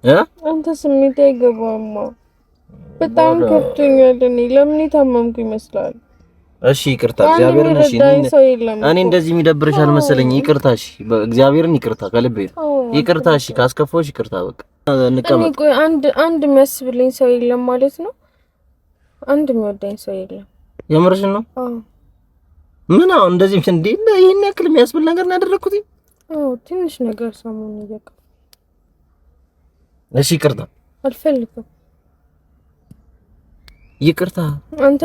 አንተ ስሜት አይገባማ። በጣም ከፍቶኛል። እኔ ለምን ታመምኩ ይመስላል? እሺ ይቅርታ፣ እግዚአብሔርን እሺ። እኔ እንደዚህ የሚደብርሽ አልመሰለኝ። ይቅርታ፣ እሺ፣ እግዚአብሔርን ይቅርታ፣ ከልቤ ይቅርታ። እሺ፣ ካስከፋሁሽ ይቅርታ። በቃ እንቀመጥ። ቆይ አንድ የሚያስብልኝ ሰው የለም ማለት ነው? አንድ የሚወደኝ ሰው የለም? የምርሽን ነው? አዎ። ምን አሁን እንደዚህ እንዴ? ይሄን ያክል የሚያስብል ነገር ነው ያደረኩት? አዎ፣ ትንሽ ነገር ሰሞኑን ይበቃ። እሺ ይቅርታ። አልፈልግም። ይቅርታ። አንተ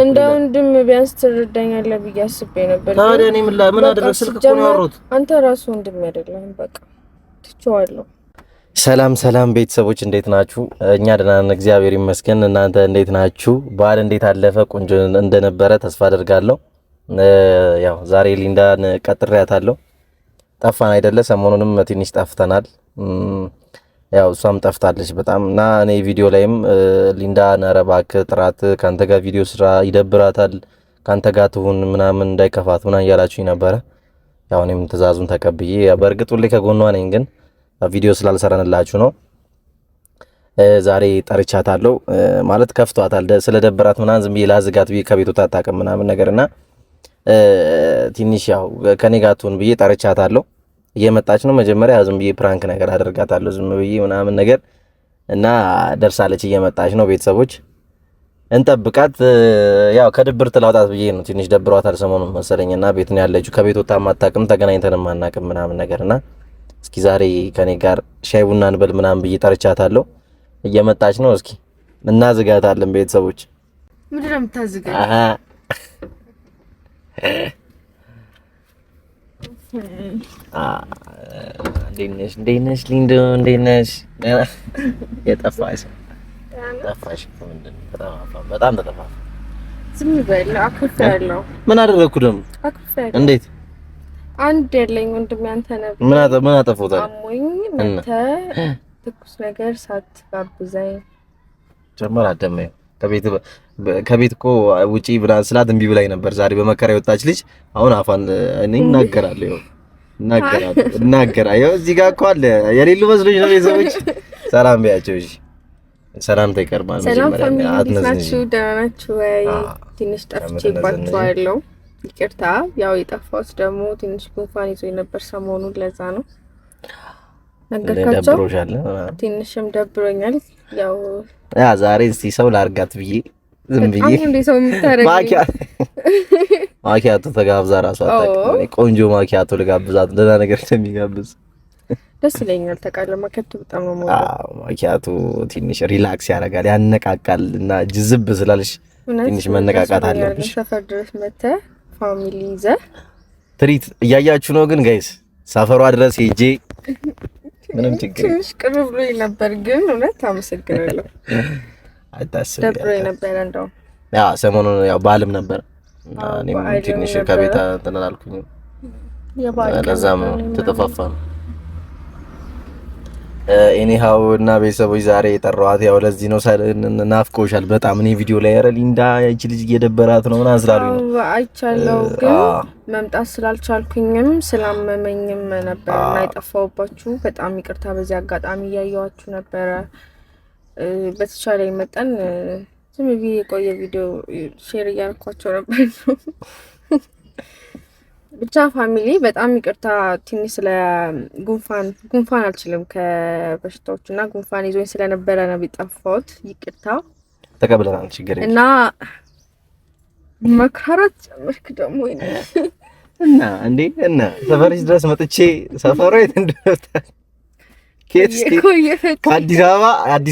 እንደ ወንድም ቢያንስ ትረዳኛለህ ብዬ አስቤ ነበር። ታዲያ እኔ ምን አደረግኩ? ስልክ እኮ ነው ያወራሁት። አንተ ራስህ ወንድም አይደለህም። በቃ ትቼዋለሁ። ሰላም ሰላም ቤተሰቦች እንዴት ናችሁ? እኛ ደህና ነን፣ እግዚአብሔር ይመስገን። እናንተ እንዴት ናችሁ? በዓል እንዴት አለፈ? ቆንጆ እንደነበረ ተስፋ አደርጋለሁ። ያው ዛሬ ሊንዳን ቀጥሬያታለሁ። ጠፋን አይደለ? ሰሞኑንም ትንሽ ጠፍተናል። ያው እሷም ጠፍታለች በጣም እና እኔ ቪዲዮ ላይም ሊንዳ ኧረ እባክህ ጥራት፣ ካንተ ጋር ቪዲዮ ስራ ይደብራታል፣ ካንተ ጋር ትሁን ምናምን እንዳይከፋት ምናምን እያላችሁኝ ነበረ። ያው እኔም ትእዛዙን ተቀብዬ በእርግጥ ሁሌ ከጎኗ ነኝ፣ ግን ቪዲዮ ስላልሰራንላችሁ ነው። ዛሬ ጠርቻታለሁ። ማለት ከፍቷታል፣ ስለደበራት ምናምን ዝም ብዬ ላዝጋት ብዬ ከቤቱ ታጣቀም ምናምን ነገርና ትንሽ ያው ከኔ ጋር ትሁን ብዬ ጠርቻታለሁ። እየመጣች ነው። መጀመሪያ ዝም ብዬ ፕራንክ ነገር አደርጋታለሁ ዝም ብዬ ምናምን ነገር እና ደርሳለች፣ እየመጣች ነው። ቤተሰቦች እንጠብቃት። ያው ከድብርት ላውጣት ብዬ ነው። ትንሽ ደብሯታል ሰሞኑን መሰለኝና ቤት ነው ያለችው። ከቤት ወጣ ማጣቅም ተገናኝተንም አናቅም ምናምን ነገርና እስኪ ዛሬ ከኔ ጋር ሻይ ቡና እንበል ምናምን ብዬ ጠርቻታለሁ። እየመጣች ነው። እስኪ እናዝጋታለን። ቤተሰቦች ምንድነው የምታዝጋው? እንዴት ነሽ ሊንዶ? እንዴት ነሽ? የጠፋሽ በጣም ተጠፋሽ። ዝም በል አኩርፌያለሁ። ምን አደረግኩ ደግሞ? አኩርፌያለሁ። እንዴት? አንድ ያለኝ ወንድሜ አንተ ነህ። ምን አጠፋሁት? አሞኝ መተህ ትኩስ ነገር ሳትጋብዘኝ ጀመር አደመኝ። ከቤት እኮ ውጪ ብላ ስላት እምቢ ብላኝ ነበር። ዛሬ በመከራ የወጣች ልጅ አሁን አፋን እኔ እናገራለሁ እናገራለሁ። እዚህ ጋር እኮ አለ የሌሉ መስሎኝ ነው። ቤተሰቦች ሰላም ቢያቸው። እሺ ሰላምታ ይቀርባል። መጀመሪያ አትነዝንሽ። ደህና ናችሁ ወይ? ትንሽ ጠፍቼባችኋለሁ፣ ይቅርታ። ያው የጠፋሁት ደግሞ ትንሽ ጉንፋን ይዞኝ ነበር ሰሞኑን፣ ለዛ ነው ነገርካቸው። ትንሽም ደብሮኛል። ያው ዛሬ እስቲ ሰው ላርጋት ብዬ ዝም ብዬ ማኪያቶ ተጋብዛ ራሷ አታውቅም። እኔ ቆንጆ ማኪያቶ ልጋብዛት ደህና ነገር እንደሚጋብዝ ደስ ይለኛል። ተቃለ ማኪያቶ በጣም ነው ማለት። አዎ ማኪያቶ ትንሽ ሪላክስ ያደርጋል፣ ያነቃቃል እና ጅዝብ ስላልሽ ትንሽ መነቃቃት አለብሽ። ሰፈር ድረስ መተህ ፋሚሊ ይዘህ ትሪት እያያችሁ ነው። ግን ጋይስ ሰፈሯ ድረስ ሄጄ ምንም ችግር ትንሽ ቅር ብሎኝ ነበር፣ ግን እውነት አመሰግናለሁ። አይታሰብ ደብሮኝ ነበር እንደው ሰሞኑን ያው በዓልም ነበር እና እኔም ትንሽ ከቤት ተናናልኩኝ። ለዛም ነው ተጠፋፋን። ኤኒሃው እና ቤተሰቦች ዛሬ የጠራኋት ያው ለዚህ ነው። ናፍቆሻል በጣም። እኔ ቪዲዮ ላይ ኧረ ሊንዳ እቺ ልጅ እየደበራት ነው ምናምን ስላሉኝ ነው አይቻለሁ፣ ግን መምጣት ስላልቻልኩኝም ስላመመኝም ነበር እና የጠፋሁባችሁ። በጣም ይቅርታ። በዚህ አጋጣሚ እያየኋችሁ ነበረ። በተቻለኝ መጠን ዝም ብዬ የቆየ ቪዲዮ ሼር እያደረኳቸው ነበር። ብቻ ፋሚሊ በጣም ይቅርታ። ትንሽ ስለ ጉንፋን አልችልም ከበሽታዎቹ እና ጉንፋን ይዞኝ ስለነበረ ነው የጠፋሁት። ይቅርታ ተቀብለናል፣ ችግር የለም። እና መክራራት ጀመርክ ደግሞ እና እንዴ እና ሰፈርሽ ድረስ መጥቼ ሰፈሩ የት እንደሆነ ከአዲስ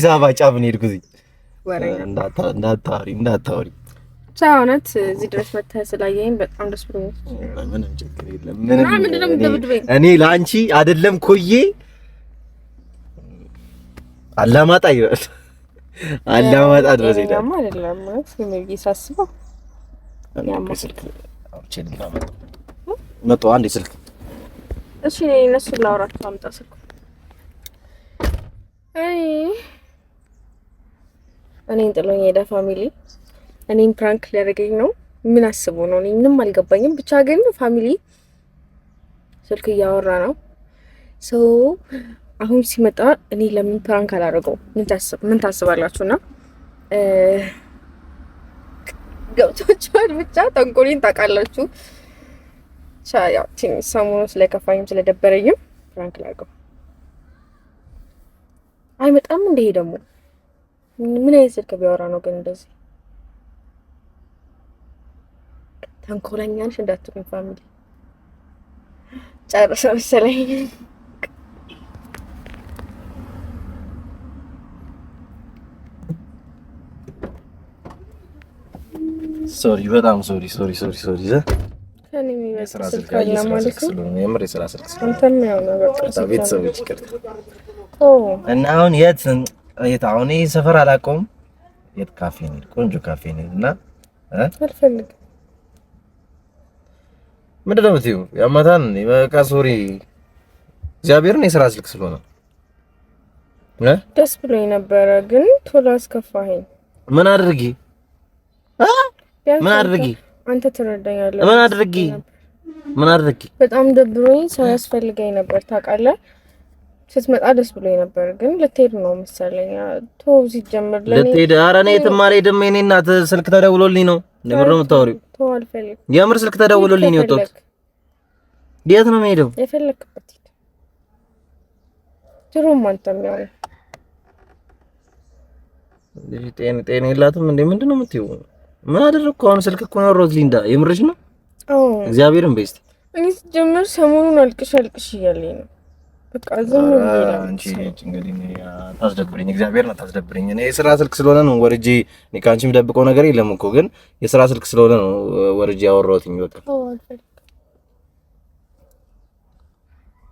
አበባ ጫፍ ነው የሄድኩት። እንዳታወሪ ቻውነት እዚህ ድረስ መተህ ስላየኸኝ በጣም ደስ ብሎኛል። ምንም ችግር የለም። እኔ ለአንቺ አይደለም ኮዬ አላማጣ ይላል። አላማጣ ድረስ ሄዳለሁ አይደለም ማለት ነው ሳስበው። ስልክ መጣ አንዴ ስልክ። እሺ እነሱ ላውራቸው አምጣ ስልኩ። እኔን ጥሎኝ ሄደ ፋሚሊ። እኔን ፕራንክ ሊያደርገኝ ነው። ምን አስቦ ነው? እኔ ምንም አልገባኝም። ብቻ ግን ፋሚሊ ስልክ እያወራ ነው። አሁን ሲመጣ እኔ ለምን ፕራንክ አላደረገው? ምን ታስባላችሁና ገብቶቻል። ብቻ ተንኮሌን ታውቃላችሁ። ያው ትንሽ ሰሞኑን ስለከፋኝም ስለደበረኝም ፕራንክ ላድርገው። አይመጣም እንደ ይሄ ደግሞ ምን አይነት ስልክ ቢያወራ ነው ግን እንደዚህ? ተንኮለኛ ነሽ እንዳትሉኝ ፋሚሊ። ጨርሰ መሰለኝ። ሶሪ በጣም ሶሪ ከኔ የሚበልጥ ስልክ አለ ማለት ነው። የምር የስራ ስልክ ስለሆነ አንተም ያው ነው በቃ ቤተሰቦች ይቅርታ። እና አሁን የት አሁን ይሄ ሰፈር አላውቀውም። የት ካፌ ነው? ቆንጆ ካፌ ነው እና አልፈልግም። ምንድን ነው የምትይው? ያማታን በቃ ሶሪ። እግዚአብሔርን የስራ ስልክ ስለሆነ ደስ ብሎኝ ነበረ ግን ቶሎ አስከፋኸኝ። ምን አድርጊ አንተ ትረዳኛለህ? ምን አድርጊ? በጣም ደብሮኝ ሰው ያስፈልገኝ ነበር ታውቃለህ። ስትመጣ ደስ ብሎኝ ነበር ግን ልትሄድ ነው መሰለኝ። ቶ ሲጀምር ልትሄድ? ኧረ እኔ የትም አልሄድም። የእኔ እናት ስልክ ተደውሎልኝ ነው። የምር ነው የምታወሪው? ቶ አልፈልግም። የምር ስልክ ተደውሎልኝ ነው የወጣሁት። የት ነው የምሄደው? የፈለክበት ሂድ። ድሮም አንተም ያው ጤና የላትም እንዴ? ምንድን ነው የምትይው? ምን አደረኩ? አሁን ስልክ እኮ ነው ያወራሁት። ሊንዳ የምርሽ ነው? እግዚአብሔርን በስቲ እኔ ሲጀምር ሰሞኑን አልቅሽ እያለኝ ነው። በቃ ዝም ብዬ አንቺ እንግዲህ ታስደብሪኝ፣ እግዚአብሔር ነው ታስደብሪኝ። እኔ የስራ ስልክ ስለሆነ ነው ወርጄ። እኔ ካንቺ የምደብቀው ነገር የለም እኮ ግን የስራ ስልክ ስለሆነ ነው ወርጄ ያወራሁትኝ። በቃ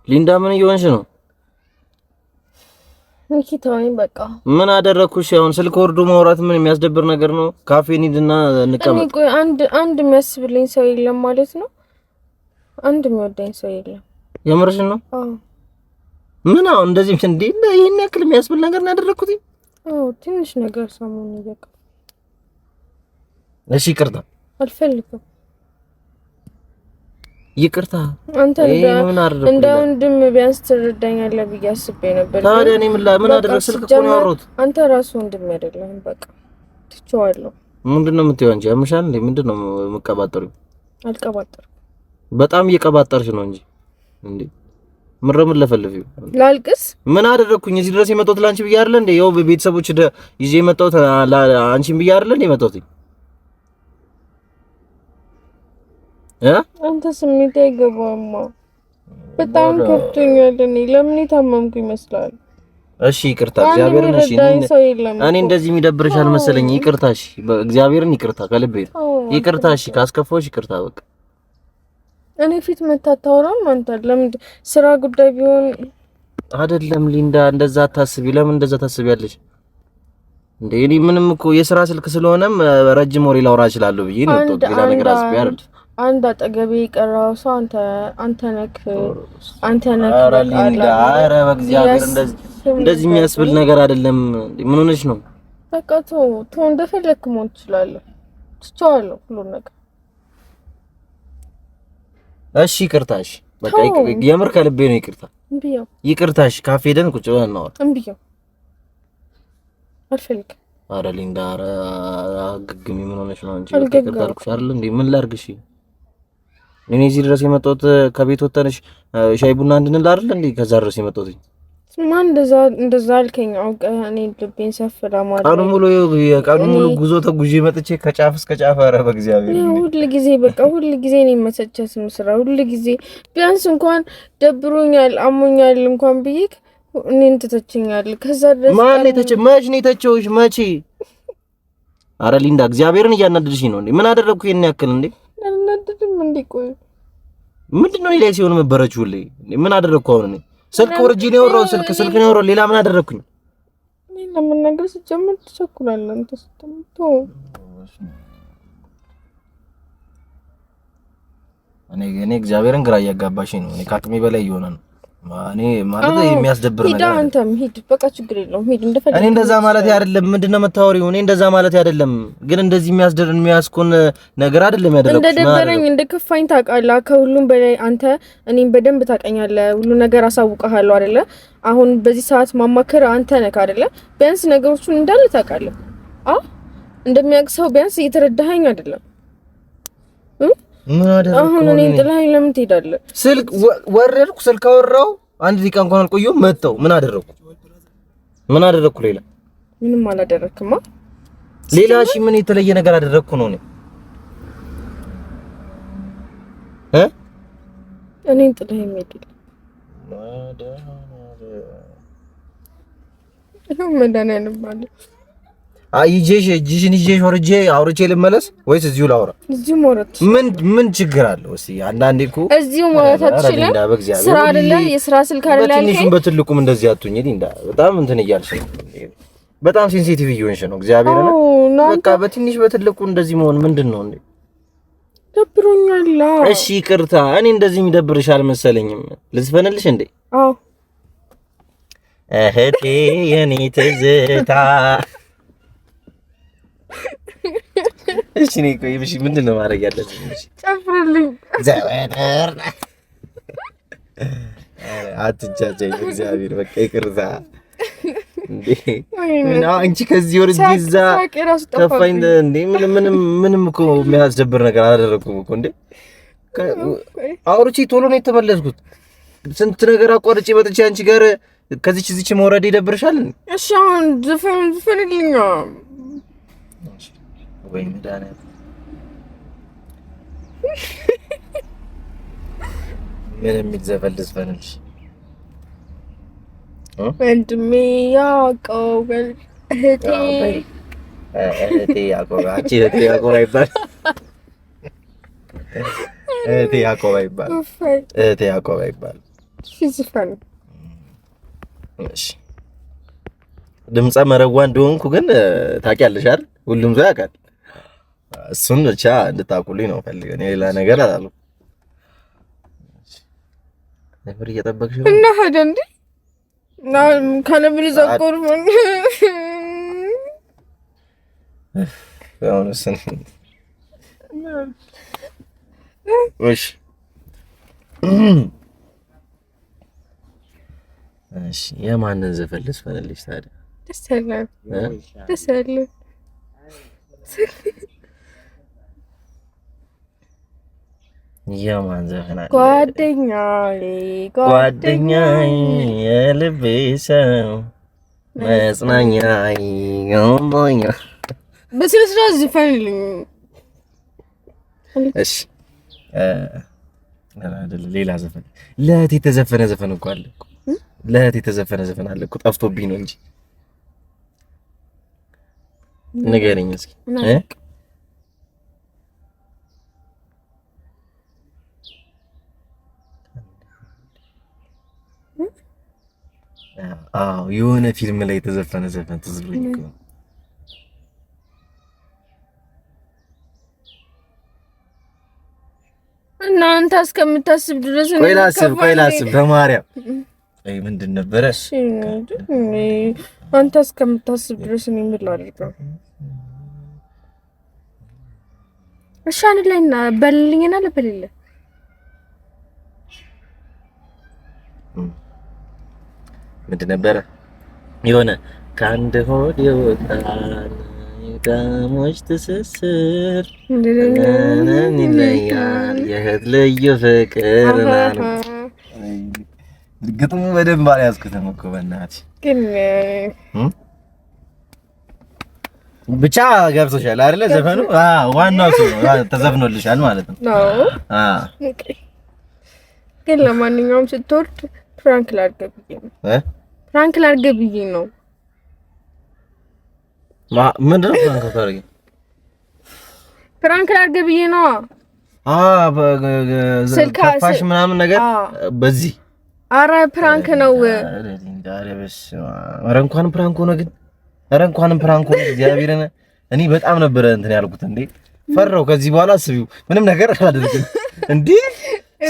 ሊንዳ ምን እየሆንሽ ነው? ንኪታውኝ በቃ ምን አደረኩሽ? አሁን ስልክ ወርዶ ማውራት ምን የሚያስደብር ነገር ነው? ካፌ እንሂድና እንቀመጥ። እኔ ቆይ አንድ የሚያስብልኝ ሰው የለም ማለት ነው? አንድ የሚወደኝ ሰው የለም። የምርሽን ነው? አዎ። ምን አሁን እንደዚህ እንዴ? ይሄን ያክል የሚያስብል ነገር ነው ያደረኩት? አዎ ትንሽ ነገር ሰሞኑን ይበቃ። እሺ ይቅርታ። አልፈልግም። ይቅርታ። አንተ እንደ ወንድም ቢያንስ ትረዳኛለህ ብዬ አስቤ ነበር። ታዲያ እኔ ምን አደረክ? ስልክ እኮ ነው ያወራሁት። አንተ ራስህ ወንድም አይደለህም። በቃ ትቼዋለሁ። ምንድነው የምትይው አንቺ? ያምሻል እንዴ? ምንድነው የምትቀባጠሪው? አልቀባጠርኩም። በጣም እየቀባጠርሽ ነው እንጂ እንዴ ምረም ለፈልፊው ላልቅስ? ምን አደረኩኝ? እዚህ ድረስ የመጣሁት ላንቺ ብዬ አይደለ እንዴ? ያው ቤተሰቦች ይዤ የመጣሁት አንቺን ብዬ አይደለ እንዴ የመጣሁት? አንተ ስሜት አይገባማ። በጣም ከፍቶኛል። እኔ ለምን የታመምኩ ይመስላል? እሺ ይቅርታ። እግዚአብሔርን እሺ እኔ እንደዚህ የሚደብርሽ አልመሰለኝ። ይቅርታ። እሺ እግዚአብሔርን ይቅርታ፣ ከልቤ ይቅርታ። እሺ ካስከፋሁሽ ይቅርታ። በቃ እኔ ፊት መታታውራም አንተ ለምን ስራ ጉዳይ ቢሆን አይደለም ሊንዳ፣ እንደዛ አታስቢ። ለምን እንደዛ ታስቢያለሽ እንዴ? እኔ ምንም እኮ የስራ ስልክ ስለሆነም ረጅም ወሬ ላውራ እችላለሁ ብዬ ነው የወጣሁት። ሌላ ነገር አስቢ አይደል? አንድ አጠገቤ የቀረው ሰው አንተ ነክ። ኧረ ሊንዳ፣ ኧረ በእግዚአብሔር እንደዚህ የሚያስብል ነገር አይደለም። ምን ሆነሽ ነው? በቃ ተው እንደፈለክ መሆን ትችላለህ። ትቼዋለሁ ሁሉን ነገር። እሺ ይቅርታ። እሺ በቃ የምር ከልቤ ነው ይቅርታ። እምቢያው ይቅርታ። እሺ ካፌ ሄደን ቁጭ ብለን እናወራ። እምቢያው አልፈልግም። ኧረ ሊንዳ፣ ኧረ አግግሚ። ምን ሆነሽ ነው እንጂ ይቅርታ አልኩሽ አይደል እንዴ? ምን ላድርግ? እሺ እኔ እዚህ ድረስ የመጣሁት ከቤት ወጥተንሽ ሻይ ቡና እንድንል አይደል እንዴ? ከዛ ድረስ የመጣሁት ማን እንደዛ አልከኝ? አውቀህ እኔ ልቤን ሰፍራ ማለት ቀኑ ሙሉ ጉዞ ተጉዤ መጥቼ ከጫፍ እስከ ጫፍ። ኧረ በእግዚአብሔር ሁሉ ጊዜ በቃ ሁሉ ጊዜ እኔ መሰቸት ምስራ ሁሉ ጊዜ ቢያንስ እንኳን ደብሮኛል አሞኛል እንኳን ብዬሽ እኔን ትተችኛለህ። ከዛ ድረስ ማን መች ነው የተቸውሽ? መቼ? ኧረ ሊንዳ እግዚአብሔርን እያናደድሽኝ ነው እንዴ? ምን አደረግኩ ይሄን ያክል እንዴ? አልናደድም እንዴ? ቆይ ምንድነው ላይ ሲሆን መበረችሁልኝ? ምን አደረግኩ አሁን? እኔ ስልክ ወርጄ ነው ያወራው። ስልክ ነው ያወራው። ሌላ ምን አደረግኩኝ? እኔ ለመናገር ሲጀምር ትቸኩላለህ አንተ ስትመጣ። እኔ እግዚአብሔርን ግራ እያጋባሽኝ ነው። እኔ ከአቅሜ በላይ እየሆነ ነው። ማኔ ማለት የሚያስደብር ነገር አይደለም። አንተም ሂድ በቃ ችግር የለውም ሂድ እንደፈለክ። እኔ እንደዛ ማለት አይደለም። ምንድነው መታወሪው? እኔ እንደዛ ማለት አይደለም፣ ግን እንደዚህ የሚያስኮን ነገር አይደለም ያደረኩት። እንደደበረኝ እንደከፋኝ ታውቃለህ። ከሁሉም በላይ አንተ እኔን በደንብ ታውቀኛለህ። ሁሉ ነገር አሳውቀሃለሁ አይደለ? አሁን በዚህ ሰዓት ማማከር አንተ ነህ አይደለ? ቢያንስ ነገሮቹን እንዳለ ታውቃለህ። እንደሚያውቅ ሰው ቢያንስ እየተረዳኸኝ አይደለም? ምን አደረኩ? አሁን እኔን ጥላኸኝ ለምን ትሄዳለህ? ስልክ ወረድኩ፣ ስልክ አወራሁ፣ አንድ ደቂቃ እንኳን አልቆየሁም። መጣሁ። ምን አደረኩ? ሌላ ምንም አላደረክማ። ሌላ እሺ፣ ምን የተለየ ነገር አደረኩ ነው? እኔን ጥላኸኝ ሄድክ። መድኃኒዓለም ማለት እጅሽን ይዤሽ ወርጄ አውርቼ ልመለስ ወይስ እዚሁ ላውራ? እዚሁ ማውራት ምን ችግር አለው? እስኪ አንዳንዴ እኮ እዚሁ ማውራት አትችልም? ስራ አይደለ? የስራ ስልክ አይደለ? በትንሹም በትልቁም እንደዚህ አትሁኝ። እንዴ በጣም እንትን እያልሽ ነው። በጣም ሴንሲቲቭ እየሆንሽ ነው። እግዚአብሔር ነው። በቃ በትንሽ በትልቁ እንደዚህ መሆን ምንድነው እንዴ? ደብሮኛል። እሺ ይቅርታ። እኔ እንደዚህ የሚደብርሽ አልመሰለኝም። ልዝፈንልሽ እንዴ? አዎ እህቴ የኔ ትዝታ። እሺ ነኝ። ቆይ እሺ፣ ምንድነው ማድረግ ያለብኝ? እሺ ጨፍርልኝ። ዘወደር አትጃጃይ። እግዚአብሔር በቃ ይቅርታ። እንዴ ምን አንቺ ከዚህ ወርጅ እዛ ከፋኝ እንዴ? ምንም እኮ የሚያስደብር ነገር አላደረኩም እኮ እንዴ። አውርቼ ቶሎ ነው የተመለስኩት። ስንት ነገር አቋርጬ መጥቼ አንቺ ጋር ከዚች መውረድ ይደብርሻል? እሺ አሁን ዝፈንልኝ። ወይ መድኃኒዓለም ምን የሚል ዘፈን ልዝፈንልሽ? ወንድሜ ያዕቆብ እህቴ ያዕቆብ። አንቺ እህቴ ያዕቆብ አይባል። እህቴ ያዕቆብ አይባል። እህቴ ያዕቆብ አይባል። ዝፈን። እሺ ድምፀ መረዋ እንደሆንኩ ግን ታውቂያለሽ አይደል? ሁሉም ሰው ያውቃል። እሱን ብቻ እንድታውቁልኝ ነው ፈልገው። እኔ ሌላ ነገር አላለም። ነበር እየጠበቅሽ ነው እና ሄደ እንዴ? እና ካለብሪ ዘቆር ምን ያውነስ እሺ እሺ የማንን ዘፈን ልዝፈንልሽ ታዲያ? ደስ ያለ የማን ዘፈን አለ? ጓደኛዬ የልቤ ሰው መጽናኛዬ ገንቦኛ። በስነ ስርዓት ዝፈንልኝ። እሺ ሌላ ዘፈን ለእህቴ የተዘፈነ ዘፈን እኮ አለ እኮ። ለእህቴ የተዘፈነ ዘፈን አለ እኮ ጠፍቶብኝ ነው እንጂ ንገረኝ እስኪ። አዎ የሆነ ፊልም ላይ የተዘፈነ ዘፈን ትዝ ብሎኝ እኮ እና አንተ እስከምታስብ ድረስ ቆይ ላስብ በማርያም ምንድን ነበረ? አንተ እስከምታስብ ድረስ እኔ ምን ላድርገው? እሺ አንድ ላይ እና በልልኝና ለበልል ምንድን ነበረ? የሆነ ከአንድ ሆድ የወጣን የጋሞች ትስስር ይለያል የእህት ልዩ ፍቅር ነው። ግጥሙ በደንብ አልያዝኩትም እኮ በእናትሽ ግን ብቻ ገብቶሻል አይደለ? ዘፈኑ ዋናው እሱ ነው። ተዘፍኖልሻል ማለት ነው። ግን ለማንኛውም ስትወርድ ፍራንክ ላድርግ ብዬ ነው። ምንድን ነው ፍራንክ ታደርጊ? ፍራንክ ላድርግ ብዬ ነው። ከፋሽ ምናምን ነገር በዚህ አረ ፕራንክ ነው። ኧረ እንኳንም ፕራንክ ሆነ ግን እንኳንም ፕራንክ ሆነ። እግዚአብሔርን እኔ በጣም ነበረ እንትን ያልኩት እንዴ ፈራው። ከዚህ በኋላ አስቢው ምንም ነገር አላደርግም እንዴ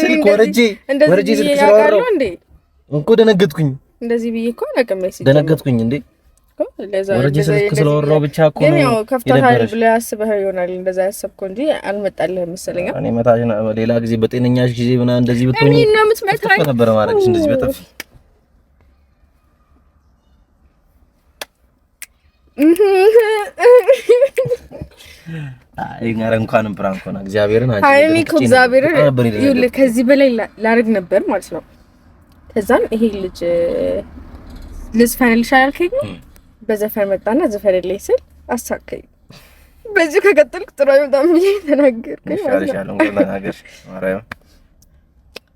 ስልክ ወረጄ ስልክ ስለወራው እንዴ እንኮ ደነገጥኩኝ። እንደዚህ ብዬ እኮ አላውቅም። ደነገጥኩኝ እንዴ ወረጀ ስለወራው ብቻ እኮ ነው። ያው ከፍታታል ብለህ አስበህ ይሆናል እንደዛ ያሰብከው እንጂ አልመጣልህም መሰለኝ። እኔ መታሽ ሌላ ጊዜ በጤነኛሽ ጊዜ ምናምን እንደዚህ ብትሆኚ እኔ ነው የምትመታኝ ነበር ማድረግሽ እንደዚህ በጥፍ አይ ጋር እንኳንም ፕራንክ ሆነ እግዚአብሔርን አንቺ እኔ እኮ እግዚአብሔርን ይኸውልህ ከዚህ በላይ ላደርግ ነበር ማለት ነው። ከዛን ይሄ ልጅ ፈንልሽ አልከኝ በዘፈን መጣና ዘፈንልኝ ስል አሳከኝ። በዚህ ከቀጠልኩ ጥሩ አይመጣም ብዬ ተናገርኩኝ ማለት ነው።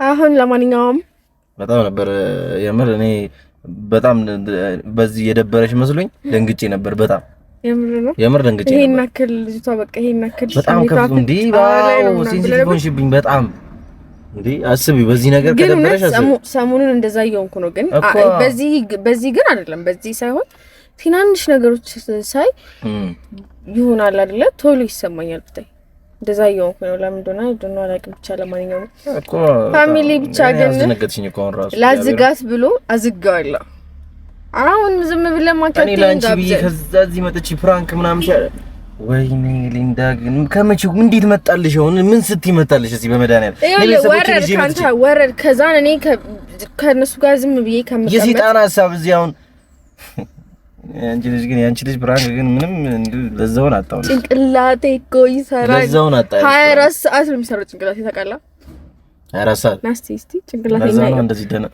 አሁን ለማንኛውም በጣም ነበር የምር እኔ በጣም በዚህ የደበረሽ መስሎኝ ደንግጬ ነበር። በጣም የምር ደንግጬ ነበር። ይሄን አክል ልጅቷ በቃ ይሄን አክል በጣም ከፍ እንዴ ባው ሴንሲቲቭ ሆንሽብኝ በጣም እንዴ አስቢ። በዚህ ነገር ከደበረሽ ሰሞኑን እንደዛ እየሆንኩ ነው። ግን በዚህ ግን አይደለም በዚህ ሳይሆን ትናንሽ ነገሮች ሳይ ይሆናል አይደለ ቶሎ ይሰማኛል። ብታይ እንደዛ እየሆንኩ ነው። ለምን እንደሆነ አይደለም አላውቅም። ብቻ ለማንኛውም እኮ ፋሚሊ ብቻ ግን አስደነገጥሽኝ እኮ አሁን ራሱ ላዝጋት ብሎ አዝጋዋለሁ። አሁን ዝም ብለህ ማከተኝ እኔ ላንቺ ብዬ ከዛ እዚህ መጥቼ ፕራንክ ምናምን ወይኔ ሊንዳ ግን ከመቼው እንዴት መጣልሽ? አሁን ምን ስትይ መጣልሽ? እዚህ በመድኃኒዓለም ወረድ ከዛን እኔ ከነሱ ጋር ዝም ብዬ ከምቀመጥ የሰይጣን ሐሳብ እዚህ አሁን አንቺ ልጅ ግን ያንቺ ልጅ ብራንክ ግን ምንም ለዛውን አጣው። ጭንቅላቴ እኮ ይሰራል። ለዛውን አጣው። 24 ሰዓት ነው የሚሰራው ጭንቅላቴ ታውቃለህ? 24 ሰዓት ናስቲ ጭንቅላቴ ነው እንደዚህ ደና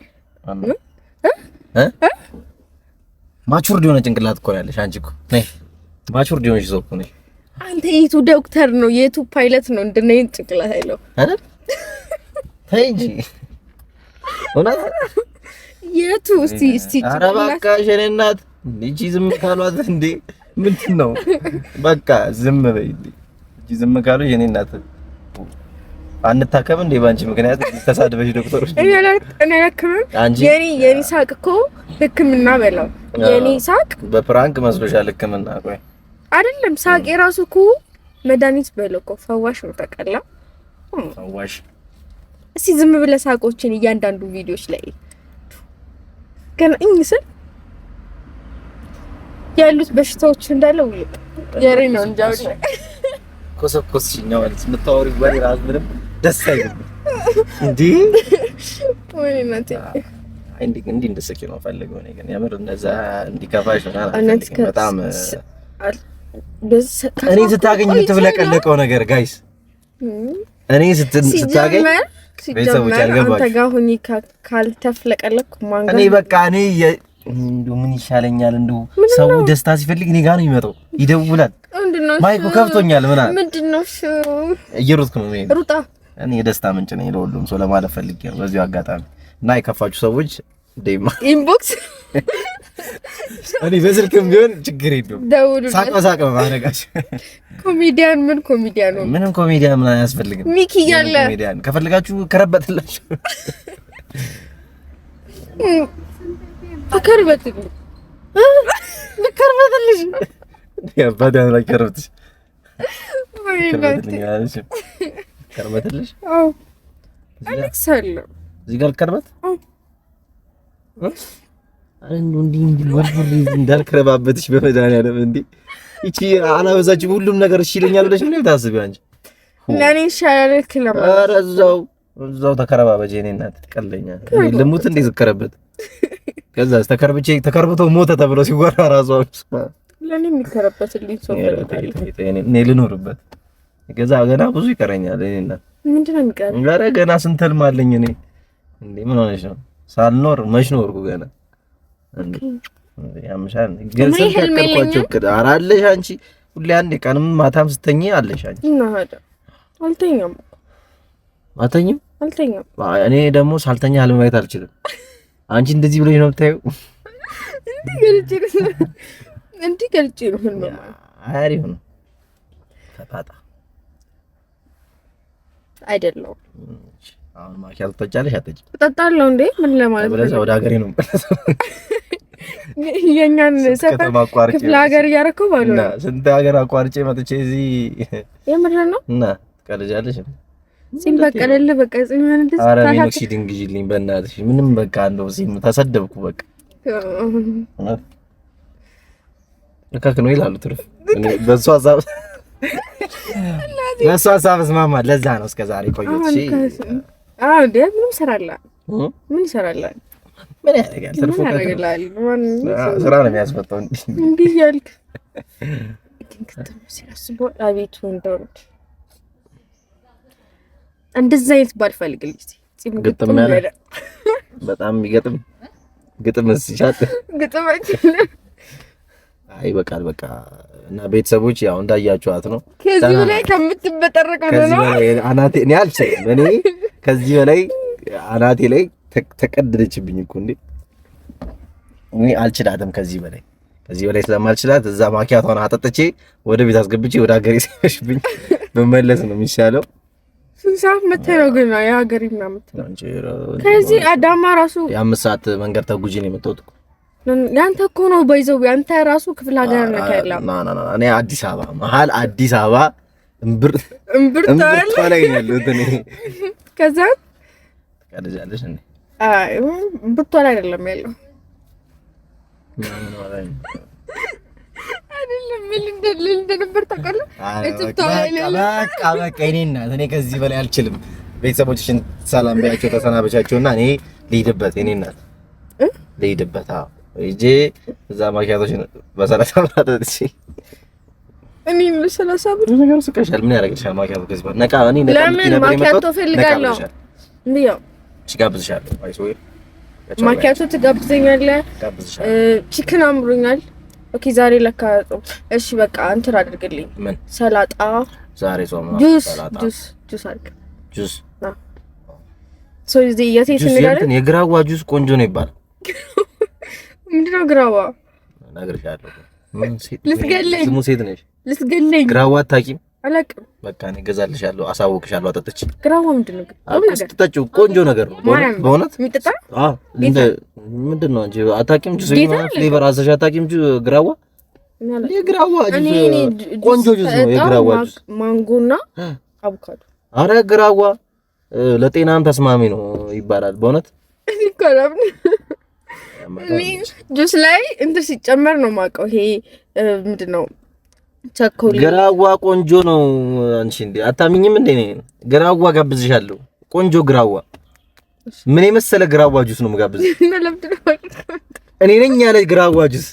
ማቹርድ የሆነ ጭንቅላት እኮ ያለሽ አንቺ እኮ ነይ ማቹርድ የሆነሽ ሰው እኮ ነሽ አንተ። የቱ ዶክተር ነው የቱ ፓይለት ነው እንደነኝ ጭንቅላት አይለው አይደል? ተይ እንጂ እውነት የቱ እስቲ ኧረ እባክሽ የእኔ እናት ልጅ ዝም ካሏት እንዴ ምንድን ነው? በቃ ዝም በይ እንዴ ልጅ ዝም ካሉ የእኔ እናት አንታከም እንዴ ባንቺ ምክንያት ተሳድበሽ ዶክተሮች እኔ አላክምም። የኔ ሳቅ እኮ ህክምና በለው የኔ ሳቅ በፕራንክ መስሎሻል? ህክምና ቆይ አይደለም ሳቅ የራሱ እኮ መድኃኒት በለው እኮ ፈዋሽ ነው ታውቃለህ? ፈዋሽ እስቲ ዝም ብለህ ሳቆችን እያንዳንዱ ቪዲዮዎች ላይ ግን እንስል ያሉት በሽታዎች እንዳለው የሬ ነው እንጂ አሁን ኮሰኮስሽኛ ማለት የምታወሪው ወሬ ራስ ምንም ደስ አይልም እንዴ? ወይ እናቴ እንዴ እንደሰኪ ነው ፈልገው ነው ግን የምር እንደዛ እንዲከፋሽ ነው በጣም እኔ ስታገኝ የምትፍለቀለቀው ነገር ጋይስ እኔ ስታገኝ ቤተሰቦች አልገባችሁ አንተ ጋር ሆኜ ካልተፍለቀለኩ ማን ጋር እኔ በቃ እኔ እንደው ምን ይሻለኛል? እንደው ሰው ደስታ ሲፈልግ እኔ ጋር ነው የሚመጣው፣ ይደውላል። ማይኩ ከፍቶኛል ምንድነው እሺ እየሮጥኩ ነው እኔ ሩጣ እኔ የደስታ ምንጭ ነኝ ለሁሉም ሰው ለማለት ፈልጌ ነው በዚሁ አጋጣሚ። እና የከፋችሁ ሰዎች ዴማ ኢንቦክስ እኔ በስልክም ቢሆን ችግር የለውም ሳቅ ማድረጋችሁ። ኮሜዲያን ነው ምንም ኮሜዲያን ምን አያስፈልግም። ሚኪ ያለ ኮሜዲያን ከፈልጋችሁ ከረበትላችሁ ከረበትልኝ ያባዳን ላይ ከረበትሽ ከረበትልሽ አዎ አለክሳለሁ እዚህ ጋር ከረበት እንዴ ወርወር እንዳልከረባበትሽ በመድኃኒዓለም እንዴ እቺ አላበዛችም። ሁሉም ነገር እሺ ይለኛል ብለሽ ምን ታስቢው አንቺ? ለኔ ይሻላል ከለማ ኧረ እዛው ተከረባበጂ የኔ እናት ትቀለኛ ልሙት እንዴ ዝከረበት ከዛስ ተከርብቶ ሞተ ተብሎ ሲወራ ራሱ ለኔ የሚከረበትልኝ ሰው እኔ ልኖርበት ገና ብዙ ይቀረኛል። እኔ እናት ምንድነው የሚቀር? ኧረ ገና ስንት ህልም አለኝ እኔ እንዴ ምን ሆነሽ ነው? ሳልኖር መች ኖርኩ ገና እንዴ ያምሻል ግን ሰልከልኳቸው አራለሽ አንቺ ሁሌ አንዴ ቀንም ማታም ስትተኚ አለሽ አንቺ እና ሀዳ አልተኛም እኔ ደግሞ ሳልተኛ ህልም ማየት አልችልም። አንቺ እንደዚህ ብለሽ ነው የምታየው? እንዴ ገልጬ ነው ህልም አሪፍ ነው ተጣጣ አይደለም። አሁን ማኪያቶ ተጫለሽ አትጭ ተጣጣለው እንዴ ምን ለማለት ነው? ወደ ሀገሬ ነው የኛን ሰፈር ክፍለ ሀገር እያረከው ባሉ እና ስንት ሀገር አቋርጬ መጥቼ እዚህ የምር ነው እና ትቀልጃለሽ ጺም በቀለለ በቃ ጺም ምን ደስ ኧረ ሚኖክሲዲን ግዢልኝ በእናትሽ። ምንም በቃ እንደው ጺም ተሰደብኩ በቃ ልካክ ነው ይላሉ ትርፍ። እኔ በሷ ሀሳብ እስማማለሁ። ለዛ ነው እስከ ዛሬ ቆየሁት። እሺ አዎ እንዴ ምን ይሰራላል? ምን ይሰራላል? ምን ያደርጋል? ትርፉ ያደርጋል። ስራ ነው የሚያስፈታው እንዴ ያልክ ሲያስበው አቤቱ እንደው እንደዛ አይነት ባል ፈልግልኝ እስቲ። ጺም ግጥም ያለ በጣም የሚገጥም ግጥም ሲሻት ግጥም አይደለም። አይ በቃል በቃ እና ቤተሰቦች ያው እንዳያችኋት ነው። ከዚህ በላይ ከምትበጠረቅ ነው ከዚህ በላይ አናቴ እኔ አልችልም። እኔ ከዚህ በላይ አናቴ ላይ ተቀደደችብኝ እኮ እንዴ እኔ አልችላትም። ከዚህ በላይ ስለማልችላት እዛ ማኪያቷን አጠጥቼ ወደ ቤት አስገብቼ ወደ ሀገሬ ሲመሽብኝ በመለስ ነው የሚሻለው። ስንት መተረው ግን የሀገሬ ምናምን ከዚህ አዳማ ራሱ የ5 ሰዓት መንገድ ተጉጂ ነው የመጣሁት። ያንተ እኮ ነው ባይዘው ያንተ ራሱ ክፍለ ሀገር ነው ካይላም። እኔ አዲስ አበባ መሀል አዲስ አበባ እምብርት ላይ ነው ያለሁት እኔ። ከዛ ቀደጃለሽ እንዴ? አይ እምብርት ላይ አይደለም ያለው አይደለም ምን እንደነበር ታውቃለህ? በቃ እኔ ከዚህ በላይ አልችልም። ቤተሰቦችሽን ሰላም ቢያቸው ተሰናበቻቸውና እኔ ልሂድበት። እኔ እናት ልሂድበት። አዎ እጄ እዛ ማኪያቶችን በሰላሳ ብር አጠጥቼ እኔ ለሰላሳ ብር ነገር ስቀሻል። ምን ያደርግልሻል ማኪያቶ? ከዚህ በኋላ ነቃ እኔ ለምን ማኪያቶ ፈልጋለሁ እንዴው ጋብዝሻለሁ። አይሶይ ማኪያቶ ትጋብዘኛለህ? ቺክን አምሮኛል። ኦኬ ዛሬ ለካ እሺ በቃ እንትን አድርግልኝ። ምን ሰላጣ ዛሬ ጾም ነው። ጁስ አድርግ። ጁስ ሶ እዚህ የቴስ ነገር የግራዋ ጁስ ቆንጆ ነው ይባላል። ምንድነው ግራዋ? እነግርሻለሁ። ልትገለኝ ስሙ ሴት ነሽ። ልትገለኝ ግራዋ አታውቂም? አላውቅም። በቃ እኔ እገዛልሻለሁ፣ አሳውቅሻለሁ። አጠጥቼ ግራዋ ምንድነው? ስትጠጪው ቆንጆ ነገር ነው በእውነት የሚጠጣ። አዎ ምንድን ነው እንጂ አታውቂም? ጁስ ፍሌቨር አዘሽ አታውቂም? ግራዋ የግራዋ ጁስ ቆንጆ ጁስ ነው። የግራዋ ጁስ ማንጎና አቮካዶ። አረ ግራዋ ለጤናም ተስማሚ ነው ይባላል በእውነት። ጁስ ላይ እንትን ሲጨመር ነው የማውቀው። ይሄ ምንድነው? ቸኮሌት። ግራዋ ቆንጆ ነው። አንቺ እንዴ አታሚኝም እንዴ? ግራዋ ጋብዝሻለሁ። ቆንጆ ግራዋ ምን የመሰለ ግራዋ ጁስ ነው የምጋብዝ። እኔ ነኝ ያለ ግራዋ ጁስ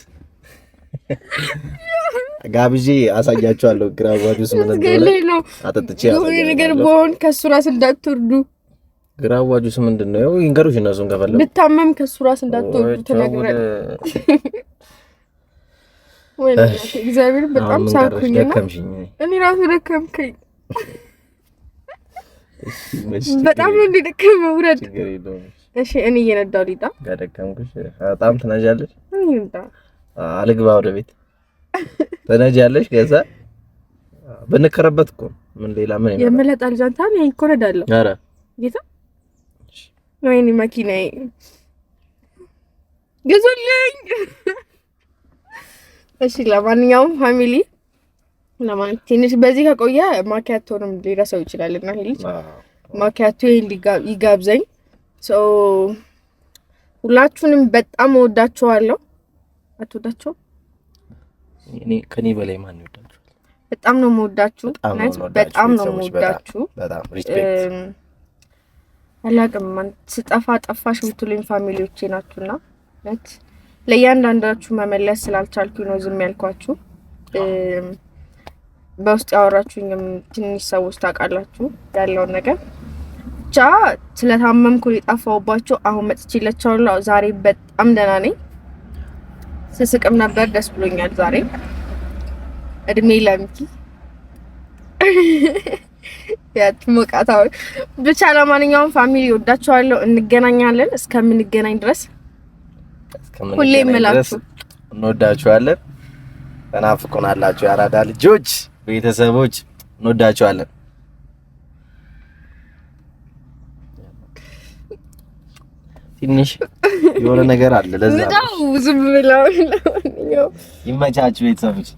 ጋብዤ አሳያቸዋለሁ። ግራዋ ጁስ ምን እንደሆነ አጠጥቼ የሆነ ነገር በሆን ከሱ ራስ እንዳትወርዱ። ግራዋ ጁስ ምንድነው? ያው ይንገሩሽ እነሱን ከፈለጉ። ብታመም ከሱ ራስ እንዳትወርዱ ተነግረን። ወይ እግዚአብሔር በጣም ሳኩኝና እኔ ራሱ ደከምከኝ። በጣም ነው እንደደከመው ውረድ። እሺ እኔ እየነዳሁ ሊጣ ጋደከምኩሽ። በጣም ትነጃለሽ። አልግባ ወደ ቤት ትነጃለሽ። ከዛ በነከረበት እኮ ምን ሌላ ምን ይመጣል? የመለጣ ልጅ አንተ ነኝ እኮ ነዳለሁ። ኧረ ጌታ ወይኔ መኪናዬ ገዙልኝ። እሺ ለማንኛውም ፋሚሊ ለማንኛውም ትንሽ በዚህ ከቆየ ማኪያቶንም ሊረሳው ይችላልና ይሄ ልጅ ማኪያቶ ይጋብዘኝ። ሶ ሁላችሁንም በጣም ወዳችኋለሁ። አትወዳችሁ? እኔ ከኔ በላይ ማን ይወዳችሁ? በጣም ነው የምወዳችሁ። በጣም ነው የምወዳችሁ። በጣም ሪስፔክት አላቅም። ስጠፋ ጠፋሽ የምትሉኝ ፋሚሊዎቼ ናችሁና ነት ለእያንዳንዳችሁ መመለስ ስላልቻልኩኝ ነው ዝም ያልኳችሁ። በውስጥ ያወራችሁኝም ትንሽ ሰዎች ታውቃላችሁ ያለውን ነገር። ብቻ ስለታመምኩ የጠፋሁባችሁ አሁን መጥቼላችኋለሁ። ዛሬ በጣም ደህና ነኝ። ስስቅም ነበር፣ ደስ ብሎኛል ዛሬ። እድሜ ለሚኪ ያት ሞቃታው። ብቻ ለማንኛውም ፋሚሊ ወዳችኋለሁ። እንገናኛለን። እስከምንገናኝ ድረስ ሁሌ እምላችሁ እንወዳችኋለን። ተናፍቁናላችሁ የአራዳ ልጆች ቤተሰቦች፣ እንወዳችኋለን። ትንሽ የሆነ ነገር አለ ለዛ ነው ዝም ብለው። ይመቻችሁ ቤተሰቦች።